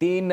3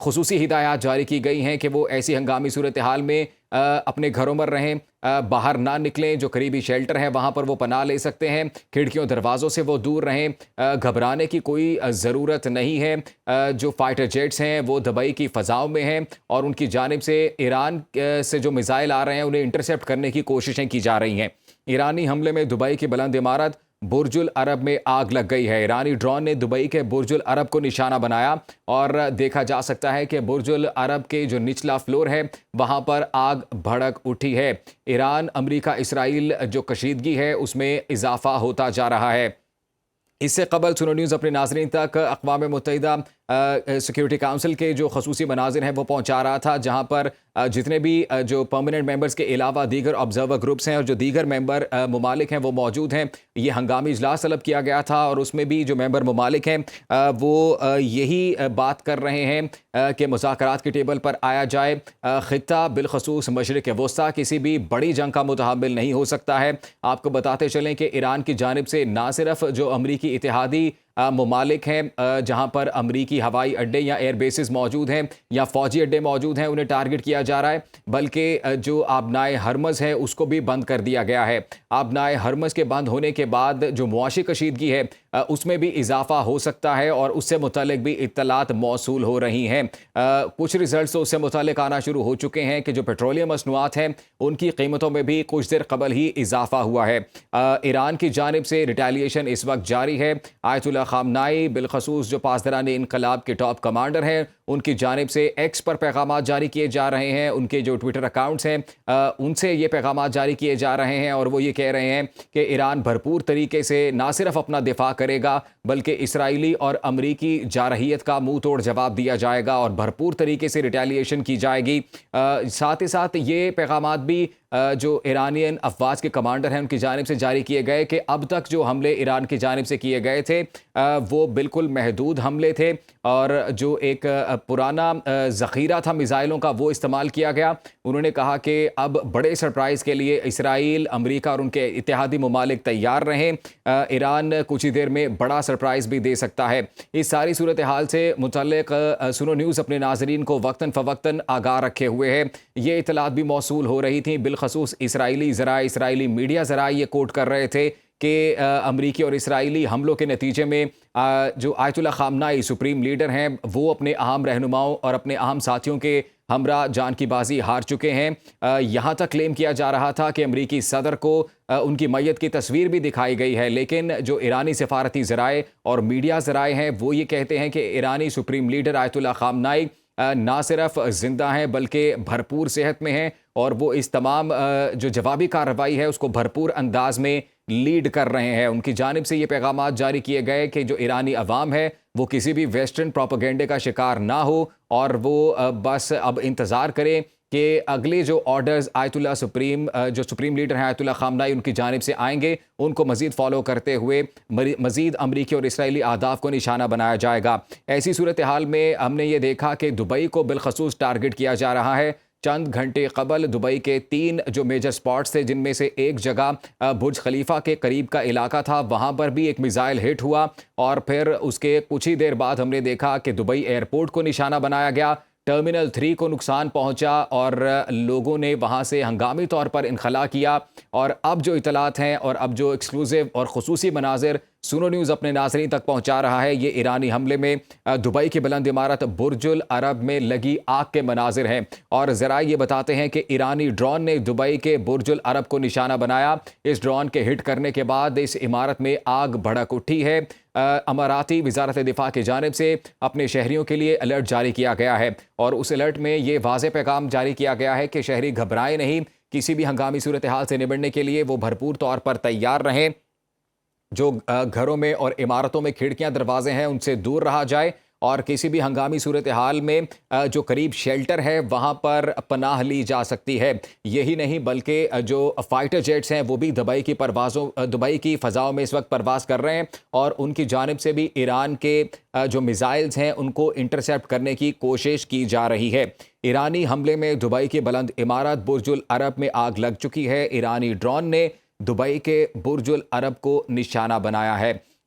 خصوصی ہدایات جاری کی گئی ہیں کہ وہ ایسی ہنگامی صورتحال میں اپنے گھروں میں رہیں، باہر نہ نکلیں، جو قریبی شیلٹر ہیں وہاں پر وہ پناہ لے سکتے ہیں، کھڑکیوں دروازوں سے وہ دور رہیں، گھبرانے کی کوئی ضرورت نہیں ہے۔ جو فائٹر جیٹس ہیں وہ دبئی کی فضاؤں میں ہیں اور ان کی جانب سے ایران سے جو میزائل آ رہے ہیں انہیں انٹرسیپٹ کرنے کی کوششیں کی جا رہی ہیں۔ ایرانی حملے میں دبئی کی بلند عمارت برج العرب میں آگ لگ گئی ہے۔ ایرانی ڈرون نے دبئی کے برج العرب کو نشانہ بنایا اور دیکھا جا سکتا ہے کہ برج العرب کے جو نچلا فلور ہے وہاں پر آگ بھڑک اٹھی ہے۔ ایران، امریکہ، اسرائیل جو کشیدگی ہے اس میں اضافہ ہوتا جا رہا ہے۔ اس سے قبل سنو نیوز اپنے ناظرین تک اقوام متحدہ سیکیورٹی کونسل کے جو خصوصی مناظر ہیں وہ پہنچا رہا تھا، جہاں پر جتنے بھی جو پرماننٹ ممبرز کے علاوہ دیگر آبزرور گروپس ہیں اور جو دیگر ممبر ممالک ہیں وہ موجود ہیں۔ یہ ہنگامی اجلاس طلب کیا گیا تھا اور اس میں بھی جو ممبر ممالک ہیں وہ یہی بات کر رہے ہیں کہ مذاکرات کی ٹیبل پر آیا جائے۔ خطہ بالخصوص مشرق وسطیٰ کسی بھی بڑی جنگ کا متحمل نہیں ہو سکتا ہے۔ آپ کو بتاتے چلیں کہ ایران کی جانب سے نہ صرف جو امریکی اتحادی ممالک ہیں جہاں پر امریکی ہوائی اڈے یا ایئر بیسز موجود ہیں یا فوجی اڈے موجود ہیں انہیں ٹارگٹ کیا جا رہا ہے، بلکہ جو آبنائے ہرمز ہے اس کو بھی بند کر دیا گیا ہے۔ آبنائے ہرمز کے بند ہونے کے بعد جو معاشی کشیدگی ہے اس میں بھی اضافہ ہو سکتا ہے اور اس سے متعلق بھی اطلاعات موصول ہو رہی ہیں۔ کچھ ریزلٹس اس سے متعلق آنا شروع ہو چکے ہیں کہ جو پیٹرولیم مصنوعات ہیں ان کی قیمتوں میں بھی کچھ دیر قبل ہی اضافہ ہوا ہے۔ ایران کی جانب سے ریٹیلیشن اس وقت جاری ہے۔ آیت اللہ خامنائی بالخصوص جو پاسداران انقلاب کے ٹاپ کمانڈر ہیں ان کی جانب سے ایکس پر پیغامات جاری کیے جا رہے ہیں، ان کے جو ٹویٹر اکاؤنٹس ہیں ان سے یہ پیغامات جاری کیے جا رہے ہیں اور وہ یہ کہہ رہے ہیں کہ ایران بھرپور طریقے سے نہ صرف اپنا دفاع کرے گا بلکہ اسرائیلی اور امریکی جارحیت کا منہ توڑ جواب دیا جائے گا اور بھرپور طریقے سے ریٹیلیشن کی جائے گی۔ ساتھ ہی ساتھ یہ پیغامات بھی جو ایرانین افواج کے کمانڈر ہیں ان کی جانب سے جاری کیے گئے کہ اب تک جو حملے ایران کی جانب سے کیے گئے تھے وہ بالکل محدود حملے تھے اور جو ایک پرانا ذخیرہ تھا میزائلوں کا وہ استعمال کیا گیا۔ انہوں نے کہا کہ اب بڑے سرپرائز کے لیے اسرائیل، امریکہ اور ان کے اتحادی ممالک تیار رہیں، ایران کچھ ہی دیر میں بڑا سرپرائز بھی دے سکتا ہے۔ اس ساری صورتحال سے متعلق سنو نیوز اپنے ناظرین کو وقتاً فوقتاً آگاہ رکھے ہوئے ہے۔ یہ اطلاعات بھی موصول ہو رہی تھیں، بالخصوص اسرائیلی ذرائع، اسرائیلی میڈیا ذرائع یہ کوٹ کر رہے تھے کہ امریکی اور اسرائیلی حملوں کے نتیجے میں جو آیت اللہ خامنائی سپریم لیڈر ہیں وہ اپنے اہم رہنماؤں اور اپنے اہم ساتھیوں کے ہمراہ جان کی بازی ہار چکے ہیں۔ یہاں تک کلیم کیا جا رہا تھا کہ امریکی صدر کو ان کی میت کی تصویر بھی دکھائی گئی ہے، لیکن جو ایرانی سفارتی ذرائع اور میڈیا ذرائع ہیں وہ یہ کہتے ہیں کہ ایرانی سپریم لیڈر آیت اللہ خامنائی نہ صرف زندہ ہیں بلکہ بھرپور صحت میں ہیں اور وہ اس تمام جو جوابی کارروائی ہے اس کو بھرپور انداز میں لیڈ کر رہے ہیں۔ ان کی جانب سے یہ پیغامات جاری کیے گئے کہ جو ایرانی عوام ہے وہ کسی بھی ویسٹرن پروپیگنڈے کا شکار نہ ہو اور وہ بس اب انتظار کرے کہ اگلے جو آرڈرز آیت اللہ جو سپریم لیڈر ہیں آیت اللہ خامنائی ان کی جانب سے آئیں گے ان کو مزید فالو کرتے ہوئے مزید امریکی اور اسرائیلی اہداف کو نشانہ بنایا جائے گا۔ ایسی صورتحال میں ہم نے یہ دیکھا کہ دبئی کو بالخصوص ٹارگٹ کیا جا رہا ہے۔ چند گھنٹے قبل دبئی کے 3 جو میجر سپاٹس تھے جن میں سے ایک جگہ برج خلیفہ کے قریب کا علاقہ تھا، وہاں پر بھی ایک میزائل ہٹ ہوا اور پھر اس کے کچھ ہی دیر بعد ہم نے دیکھا کہ دبئی ایئرپورٹ کو نشانہ بنایا گیا، ٹرمینل 3 کو نقصان پہنچا اور لوگوں نے وہاں سے ہنگامی طور پر انخلا کیا۔ اور اب جو اطلاعات ہیں اور اب جو ایکسکلوزیو اور خصوصی مناظر سنو نیوز اپنے ناظرین تک پہنچا رہا ہے یہ ایرانی حملے میں دبئی کی بلند عمارت برج العرب میں لگی آگ کے مناظر ہیں اور ذرائع یہ بتاتے ہیں کہ ایرانی ڈرون نے دبئی کے برج العرب کو نشانہ بنایا۔ اس ڈرون کے ہٹ کرنے کے بعد اس عمارت میں آگ بھڑک اٹھی ہے۔ اماراتی وزارت دفاع کی جانب سے اپنے شہریوں کے لیے الرٹ جاری کیا گیا ہے اور اس الرٹ میں یہ واضح پیغام جاری کیا گیا ہے کہ شہری گھبرائیں نہیں، کسی بھی ہنگامی صورتحال سے نمٹنے کے لیے وہ بھرپور طور پر تیار رہیں، جو گھروں میں اور عمارتوں میں کھڑکیاں دروازے ہیں ان سے دور رہا جائے اور کسی بھی ہنگامی صورتحال میں جو قریب شیلٹر ہے وہاں پر پناہ لی جا سکتی ہے۔ یہی نہیں بلکہ جو فائٹر جیٹس ہیں وہ بھی دبئی کی فضاؤں میں اس وقت پرواز کر رہے ہیں اور ان کی جانب سے بھی ایران کے جو میزائلز ہیں ان کو انٹرسیپٹ کرنے کی کوشش کی جا رہی ہے۔ ایرانی حملے میں دبئی کی بلند عمارت برج العرب میں آگ لگ چکی ہے۔ ایرانی ڈرون نے دبئی کے برج العرب کو نشانہ بنایا ہے۔